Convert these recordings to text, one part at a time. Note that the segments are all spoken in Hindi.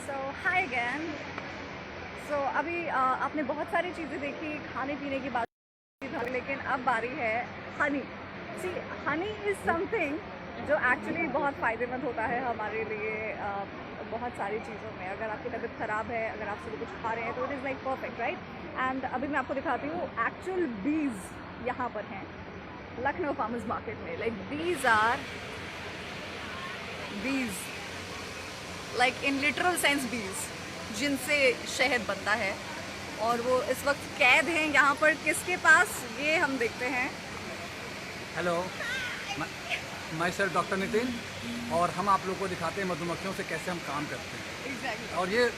सो हाय अगैन। सो अभी आपने बहुत सारी चीज़ें देखी, खाने पीने की बात की, लेकिन अब बारी है हनी। सी, हनी इज़ समथिंग जो एक्चुअली बहुत फ़ायदेमंद होता है हमारे लिए बहुत सारी चीज़ों में। अगर आपकी तबीयत ख़राब है, अगर आप सुबह कुछ खा रहे हैं तो it is like perfect, right. And अभी मैं आपको दिखाती हूँ एक्चुअल बीज यहाँ पर हैं लखनऊ फार्मर्स मार्केट में। Like bees R Bs, like in literal sense बीज, जिनसे शहद बनता है। और वो इस वक्त कैद हैं यहाँ पर किसके पास, ये हम देखते हैं। हेलो, मैं सर डॉक्टर नितिन, और हम आप लोगों को दिखाते हैं मधुमक्खियों से कैसे हम काम करते हैं। एग्जैक्टली। और ये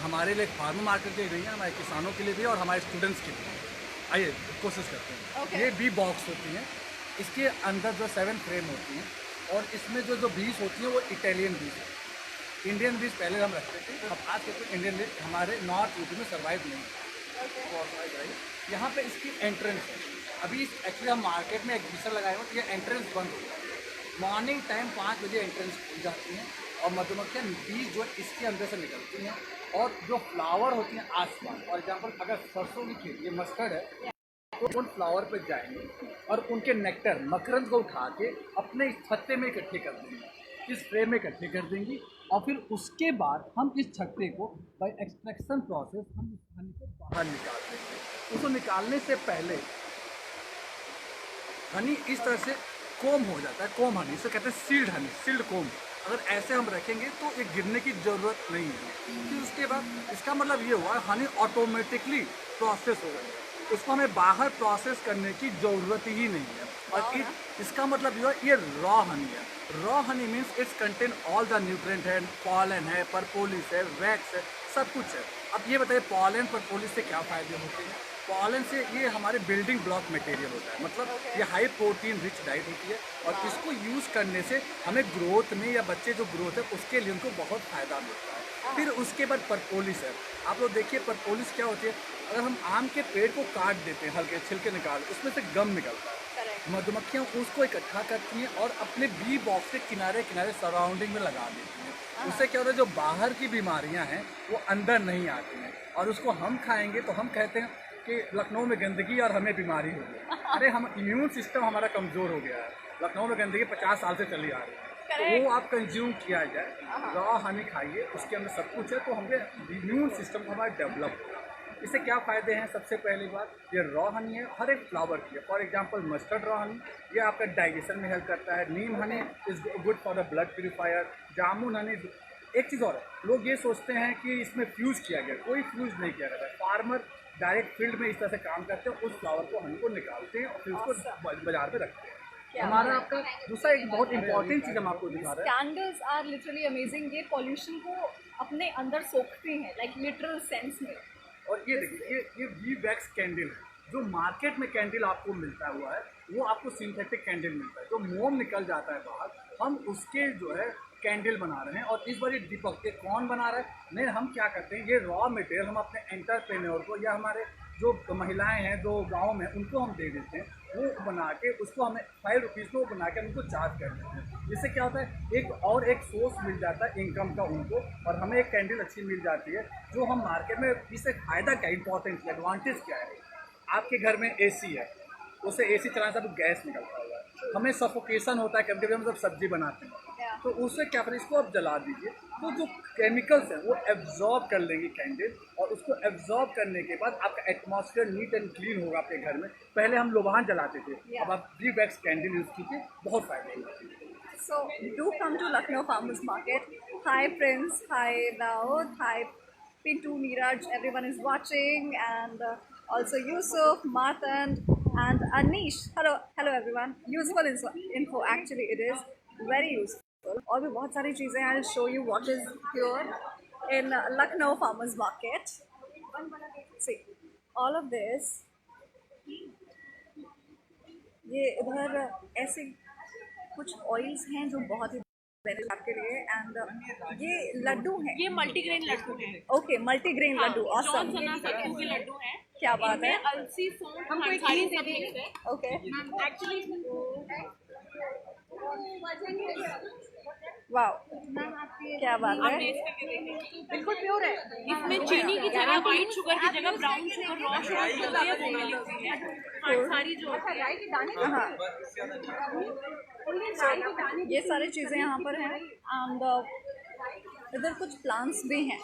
हमारे लिए फार्मर मार्केट के लिए नहीं है, हमारे किसानों के लिए भी और हमारे स्टूडेंट्स के लिए। आइए कोशिश करते हैं। Okay. ये बी बॉक्स होती हैं, इसके अंदर जो 7 फ्रेम होती हैं, और इसमें जो बीज होती हैं वो इटालियन बीज है। इंडियन बीज पहले हम रखते थे, अब आज के तो इंडियन बीज हमारे नॉर्थ यूपी में सर्वाइव नहीं है। यहाँ पे इसकी एंट्रेंस है। अभी एक्चुअली हम मार्केट में एग्जीबिशन लगाए हुए, तो ये एंट्रेंस बंद होता है। मॉर्निंग टाइम 5 बजे एंट्रेंस खुल जाती हैं और मधुमक्खियाँ बीज जो इसके अंदर से निकलती हैं, और जो फ्लावर होती हैं आसपास, फॉर एग्जांपल अगर सरसों की खेती, ये मस्टर्ड है, तो उन फ्लावर पे जाएंगे और उनके नेक्टर मकरंद को उठा के अपने छत्ते में इकट्ठे कर देंगे, इस फ्रेम में इकट्ठे कर देंगी। और फिर उसके बाद हम इस छत्ते को बाय एक्सट्रैक्शन प्रोसेस हम इस हनी को बाहर निकाल देंगे। उसको निकालने से पहले हनी इस तरह से कोम हो जाता है, कोम हनी, इसे कहते हैं सील्ड हनी, सील्ड कोम। अगर ऐसे हम रखेंगे तो ये गिरने की ज़रूरत नहीं है। फिर उसके बाद इसका मतलब ये हुआ हनी ऑटोमेटिकली प्रोसेस हो गई, उसको हमें बाहर प्रोसेस करने की ज़रूरत ही नहीं है। और इसका मतलब ये हुआ ये रॉ हनी है। Raw Honey means it's contain all the nutrient है, पॉलन है, परपोलिस है, वैक्स है, सब कुछ है। अब ये बताइए पॉलन परपोलिस से क्या फ़ायदे होते हैं। पॉलन से ये हमारे बिल्डिंग ब्लॉक मटेरियल होता है, मतलब ये हाई प्रोटीन रिच डाइट होती है, और इसको यूज़ करने से हमें ग्रोथ में, या बच्चे जो ग्रोथ है उसके लिए उनको बहुत फ़ायदा मिलता है। फिर उसके बाद परपोलिस है। आप लोग देखिए परपोलिस क्या होती है। अगर हम आम के पेड़ को काट देते हैं, हल्के छिलके निकाल, उसमें से गम निकलता है। मधुमक्खियाँ उसको इकट्ठा करती हैं और अपने बी बॉक्स के किनारे किनारे सराउंडिंग में लगा देती हैं। उससे क्या होता है, जो बाहर की बीमारियां हैं वो अंदर नहीं आती हैं, और उसको हम खाएंगे तो हम कहते हैं कि लखनऊ में गंदगी और हमें बीमारी हो गई। अरे हम इम्यून सिस्टम हमारा कमज़ोर हो गया है। लखनऊ में गंदगी 50 साल से चली आ रही है, तो वो आप कंज्यूम किया जाए, रॉ हनी खाइए, उसके अंदर सब कुछ है, तो हमें इम्यून सिस्टम हमारा डेवलप होगा। इससे क्या फ़ायदे हैं। सबसे पहली बात, ये रॉ हनी है, हर एक फ्लावर की है। For example mustard raw honey, ये आपका डाइजेशन में हेल्प करता है। Neem honey is good for the blood purifier. Jamun honey. एक चीज़ और है, लोग ये सोचते हैं कि इसमें फ्यूज़ किया गया, कोई फ्यूज़ नहीं किया गया है। फार्मर डायरेक्ट फील्ड में इस तरह से काम करते हैं, उस फ्लावर को हनी को निकालते हैं और फिर उसको बाजार में रखते हैं। हमारा आपका दूसरा एक बहुत इंपॉर्टेंट चीज़ हम आपको दिखा रहे हैं। Candles are literally amazing. ये पॉल्यूशन को अपने अंदर सोखते हैं, लाइक लिटरल सेंस में। और ये देखिए, ये वी वैक्स कैंडल है। जो मार्केट में कैंडल आपको मिलता हुआ है, वो आपको सिंथेटिक कैंडल मिलता है, जो मोम निकल जाता है बाहर, हम उसके जो है कैंडल बना रहे हैं। और इस बार ये दीपक ये कौन बना रहा है, नहीं, हम क्या करते हैं, ये रॉ मटेरियल हम अपने एंटरप्रेन्योर को, या हमारे जो महिलाएं हैं जो गांव में, उनको हम दे देते हैं। वो बना के उसको हमें 5 रुपीज़ में वो बना के हम उनको चार्ज कर देते हैं। जिससे क्या होता है, एक सोर्स मिल जाता है इनकम का उनको, और हमें एक कैंडल अच्छी मिल जाती है। जो हम मार्केट में, इससे फ़ायदा क्या, इंपॉर्टेंट एडवांटेज क्या है। आपके घर में एसी है, उससे एसी चलाने से अब गैस निकलता हुआ है, हमें सफोकेशन होता है कभी कभी हम जब सब्जी बनाते हैं, तो उससे क्या करें, इसको आप जला दीजिए, तो जो केमिकल्स हैं वो एब्जॉर्ब कर लेंगे कैंडल, और उसको एब्जॉर्ब करने के बाद आपका एटमॉस्फेयर नीट एंड क्लीन होगा आपके घर में। पहले हम लोबान जलाते थे, अब आप वी वैक्स कैंडल यूज़ कीजिए, बहुत फायदा होगा। So do come to Lucknow Farmers Market. Hi Prince, hi Daud, hi Pintu, Neeraj, everyone is watching, and also Yusuf, Martin, and Anish. Hello everyone. Useful info actually it is very useful. और भी बहुत सारी चीज़ें, I'll show you what is here in Lucknow Farmers Market. See, all of this. ये इधर ऐसे कुछ ऑयल्स हैं जो बहुत ही बेनिफिट आपके लिए, एंड ये लड्डू हैं, ये मल्टीग्रेन लड्डू है। Okay multigrain laddoo, awesome. जॉन सत्तू के लड्डू हैं। क्या बात है। इनमें अलसी, सौंफ, खंडसारी सब मिक्स है। ओके, एक्चुअली वाओ, क्या बात आप है, टेस्ट करके देखेंगे। बिल्कुल प्योर है। इसमें चीनी की जगह व्हाइट शुगर की जगह ब्राउन शुगर रॉ शुगर जो होती है वो मिली हुई है। हाँ, सारी जो होती है हाँ, ये सारी चीज़ें यहाँ पर हैं एंड इधर कुछ प्लांट्स भी हैं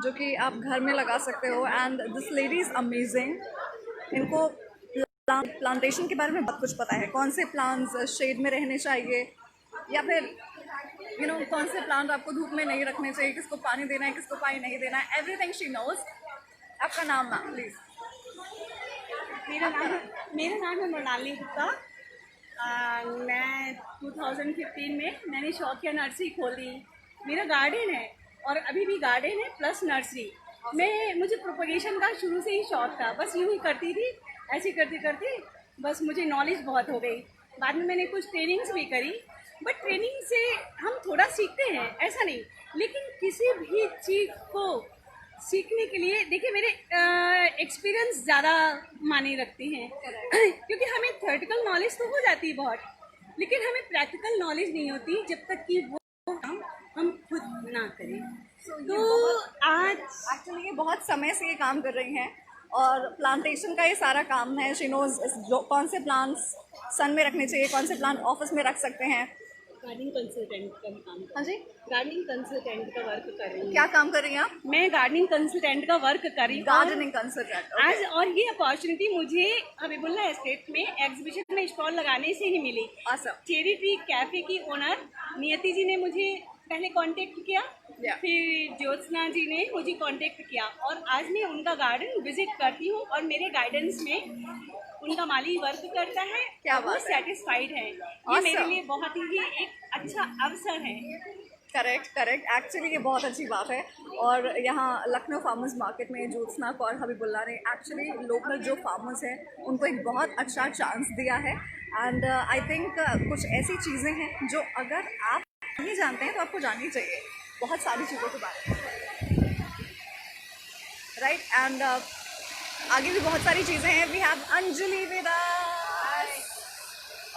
जो कि आप घर में लगा सकते हो and this lady is amazing. इनको प्लांटेशन के बारे में बहुत कुछ पता है, कौन से प्लांट्स शेड में रहने चाहिए या फिर कौन से प्लांट आपको धूप में नहीं रखने चाहिए, किसको पानी देना है, किसको पानी नहीं देना है, एवरीथिंग शी नोज। आपका नाम मैम प्लीज़? मेरा नाम है मृणालिनी गुप्ता। मैं 2015 में मैंने शौकिया नर्सरी खोली। मेरा गार्डन है और अभी भी गार्डन है प्लस नर्सरी। मुझे प्रोपगेशन का शुरू से ही शौक था, बस यूँ ही करती थी, ऐसे करते करते बस मुझे नॉलेज बहुत हो गई। बाद में मैंने कुछ ट्रेनिंग्स भी करी, बट ट्रेनिंग से हम थोड़ा सीखते हैं ऐसा नहीं, लेकिन किसी भी चीज़ को सीखने के लिए देखिए मेरे एक्सपीरियंस ज़्यादा मायने रखते हैं क्योंकि हमें थ्योरेटिकल नॉलेज तो हो जाती है बहुत, लेकिन हमें प्रैक्टिकल नॉलेज नहीं होती जब तक कि वो हम खुद ना करें। तो आज एक्चुअली ये बहुत समय से ये काम कर रही हैं और प्लांटेशन का ये सारा काम है। शी नोज कौन से प्लांट्स सन में रखने चाहिए, कौन से प्लांट ऑफिस में रख सकते हैं। गार्डनिंग कंसल्टेंट का काम हाँ जी, गार्डनिंग कंसल्टेंट का वर्क कर रही हूँ। क्या काम कर रही हैं आप? मैं गार्डनिंग कंसल्टेंट का वर्क कर रही हूँ। Gardening consultant. आज और ये अपॉर्चुनिटी मुझे हबीबुल्ला एस्टेट में एग्जीबिशन में स्टॉल लगाने से ही मिली। Awesome. चेरी ट्री कैफे की ओनर नियति जी ने मुझे पहले कांटेक्ट किया, फिर ज्योत्सना जी ने मुझे कांटेक्ट किया और आज मैं उनका गार्डन विजिट करती हूँ और मेरे गाइडेंस में उनका माली वर्क करता है। क्या वो बात है। सेटिस्फाइड है। ये मेरे लिए बहुत ही एक अच्छा अवसर है। करेक्ट, एक्चुअली ये बहुत अच्छी बात है। और यहाँ लखनऊ फार्मर्स मार्केट में ज्योत्सना कौर हबीबुल्ला ने एक्चुअली लोकल जो फार्मर्स हैं उनको एक बहुत अच्छा चांस दिया है एंड आई थिंक कुछ ऐसी चीज़ें हैं जो अगर आप नहीं जानते हैं तो आपको जाननी चाहिए बहुत सारी चीज़ों के बारे में, राइट। एंड आगे भी बहुत सारी चीज़ें हैं। We have Anjali with us.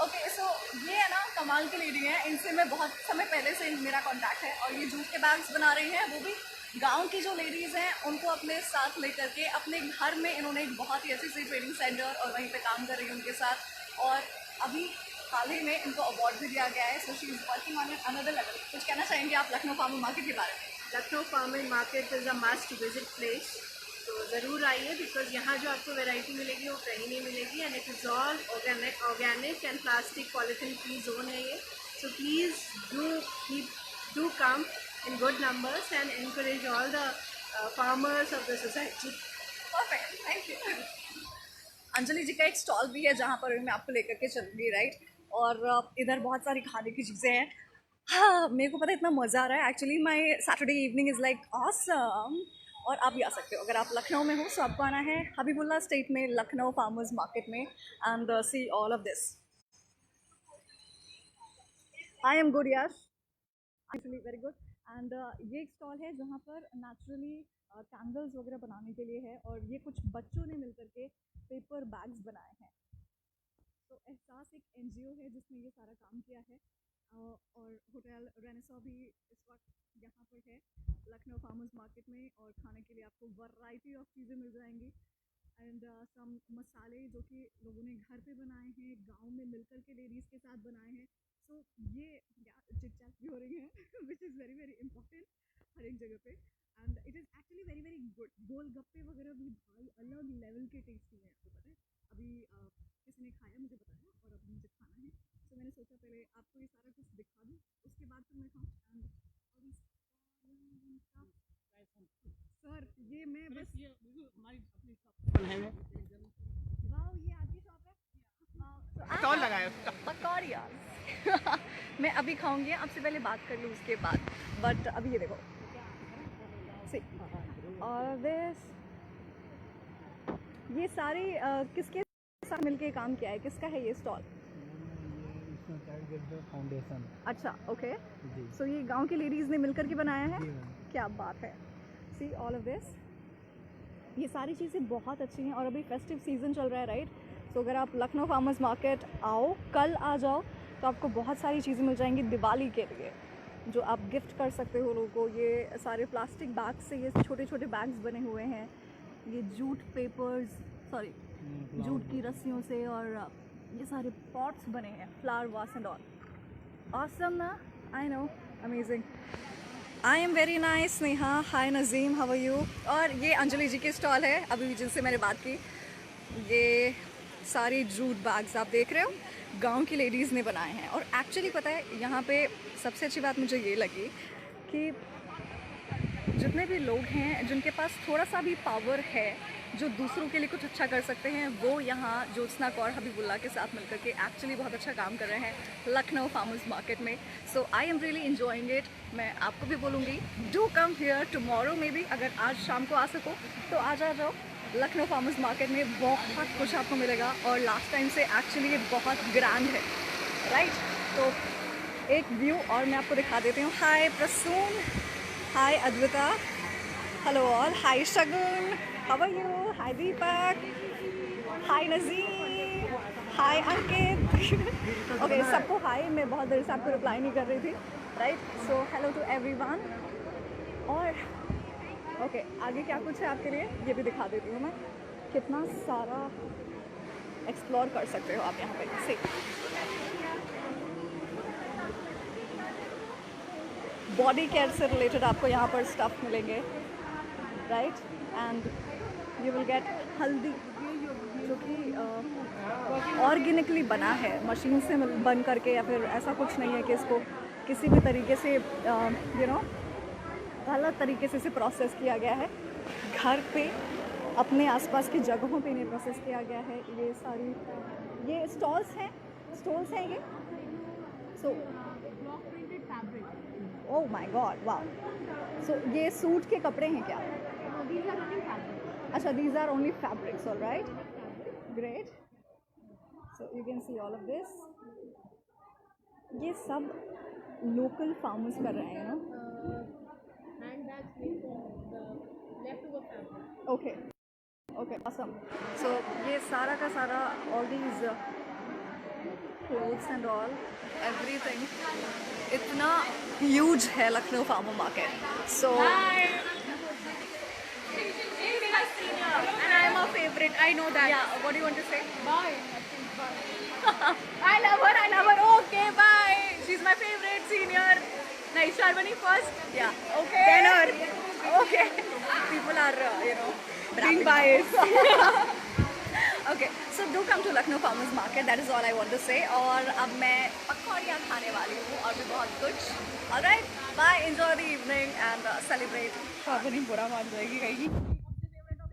Okay, so ये है ना कमाल की लेडी है, इनसे मैं बहुत समय पहले से मेरा कांटेक्ट है और ये जूट के बैग्स बना रही हैं, वो भी गांव की जो लेडीज़ हैं उनको अपने साथ लेकर के अपने घर में इन्होंने एक बहुत ही अच्छी सी ट्रेनिंग सेंटर और वहीं पे काम कर रही है उनके साथ। और अभी हाल ही में इनको अवार्ड भी दिया गया है। So she is working on another level. कुछ कहना चाहेंगे आप लखनऊ फार्मर मार्केट के बारे में? Lucknow farmer market is a must visit place, तो ज़रूर आइए बिकॉज यहाँ जो आपको वैरायटी मिलेगी वो कहीं नहीं मिलेगी and it is all organic and plastic polythene free zone है ये। So please do come in good numbers and encourage all the farmers of the society. Perfect, thank you. Anjali ji का एक स्टॉल भी है जहाँ पर मैं आपको लेकर के चलूँगी, राइट। और इधर बहुत सारी खाने की चीज़ें हैं। हाँ, मेरे को पता है इतना मज़ा आ रहा है। Actually my Saturday evening is like awesome. और आप भी आ सकते हो अगर आप लखनऊ में हो, सो आपको आना है हबीबुल्ला स्टेट में लखनऊ फार्मर्स मार्केट में and see all of this. I am good यार, एक्चुअली वेरी गुड। एंड ये एक स्टॉल है जहाँ पर नेचुरली कैंडल्स वगैरह बनाने के लिए है और ये कुछ बच्चों ने मिलकर के पेपर बैग्स बनाए हैं। तो एहसास एक NGO है जिसने ये सारा काम किया है और होटल रेनेसा भी इस वक्त यहाँ पर है लखनऊ फार्मर्स मार्केट में। और खाने के लिए आपको वैरायटी ऑफ चीज़ें मिल जाएंगी एंड सम मसाले जो कि लोगों ने घर पे बनाए हैं, गांव में मिलकर के लेडीज़ के साथ बनाए हैं। सो ये चिट चैट भी हो रही है which is very very important हर एक जगह पे and it is actually very very good. Golgappe वगैरह भी भाई अलग लेवल के टेस्टी हैं, आपको पता है। अभी किसी ने खाया मुझे बताया और अभी मुझे खाना है, तो मैंने सोचा पहले आपको ये सारा कुछ दिखा दूँ उसके बाद फिर मैं खाऊँ। सर ये मैं बस वाह, ये आपकी शॉप है? स्टॉल लगाया पकौड़िया मैं अभी खाऊंगी, आपसे पहले बात कर लूँ उसके बाद। बट अभी ये देखो और दिस ये सारी किसके साथ मिलके काम किया है, किसका है ये स्टॉल? फाउंडेशन। अच्छा, ओके। जी। सो ये गांव की लेडीज़ ने मिलकर के बनाया है। जी मैम। क्या बात है। सी ऑल ऑफ दिस, ये सारी चीज़ें बहुत अच्छी हैं और अभी फेस्टिव सीज़न चल रहा है, राइट। तो अगर आप लखनऊ फार्मर्स मार्केट आओ, कल आ जाओ तो आपको बहुत सारी चीज़ें मिल जाएंगी दिवाली के लिए। जो आप गिफ्ट कर सकते हो लोगों को। ये सारे प्लास्टिक बैग से ये छोटे छोटे बैग्स बने हुए हैं, ये जूट पेपर्स सॉरी जूट की रस्सियों से, और ये सारे पॉट्स बने हैं, flower vase and all. Awesome ना, I know, amazing. I am very nice Neha, hi Nazim, how are you. और ये अंजलि जी की स्टॉल है, अभी जिनसे मैंने बात की। ये सारे जूट बैग्स आप देख रहे हो, गांव की लेडीज़ ने बनाए हैं। और एक्चुअली पता है यहाँ पे सबसे अच्छी बात मुझे ये लगी कि जितने भी लोग हैं जिनके पास थोड़ा सा भी पावर है, जो दूसरों के लिए कुछ अच्छा कर सकते हैं, वो यहाँ ज्योत्सना कौर हबीबुल्ला के साथ मिलकर के एक्चुअली बहुत अच्छा काम कर रहे हैं लखनऊ फार्मर्स मार्केट में। So I am really enjoying it. मैं आपको भी बोलूँगी do come here tomorrow maybe, अगर आज शाम को आ सको तो आ जाओ। लखनऊ फार्मर्स मार्केट में बहुत कुछ आपको मिलेगा, और लास्ट टाइम से एक्चुअली ये बहुत ग्रैंड है, राइट। तो एक व्यू और मैं आपको दिखा देती हूँ। Hi Prasoon, hi Advita, hello all, hi Shagun, how are you, hi Deepak, hi Nazim, hi Ankit. Okay, सबको हाय। मैं बहुत देर से आपको रिप्लाई नहीं कर रही थी, right. So hello to everyone. और ओके, आगे क्या कुछ है आपके लिए ये भी दिखा देती हूँ मैं। कितना सारा एक्सप्लोर कर सकते हो आप यहाँ पे से। बॉडी केयर से रिलेटेड आपको यहाँ पर स्टफ मिलेंगे, right. And you will get हल्दी, जो कि ऑर्गेनिकली बना है, मशीन से बन करके, या फिर ऐसा कुछ नहीं है कि इसको किसी भी तरीके से यू नो गलत तरीके से इसे प्रोसेस किया गया है। घर पे अपने आसपास की जगहों पे इन्हें प्रोसेस किया गया है। ये सारी ये स्टॉल्स हैं ये। सो ओह माय गॉड, वाओ। सो ये सूट के कपड़े हैं क्या? अच्छा, these are only fabrics, all right, great. So you can see all of this. ये सब लोकल फार्मर्स कर रहे हैं, handbags made from the leftover fabric. Okay okay, awesome. So ये सारा का सारा all these clothes and all everything इतना huge है Lucknow farmer market. So And I am a favorite. I know that. yeah, what do you want to say? Bye. I love her. Okay, bye. She's my favorite senior. Nice, Sharvani first. Yeah, Okay. then her. Okay, people are Being biased. Okay, so do come to Lucknow Farmers Market. That is all I want to say. और अब मैं पकौड़ियाँ खाने वाली हूँ और भी बहुत कुछ. Alright, bye. Enjoy the evening and celebrate. Sharvani बुरा मान जाएगी कहीं.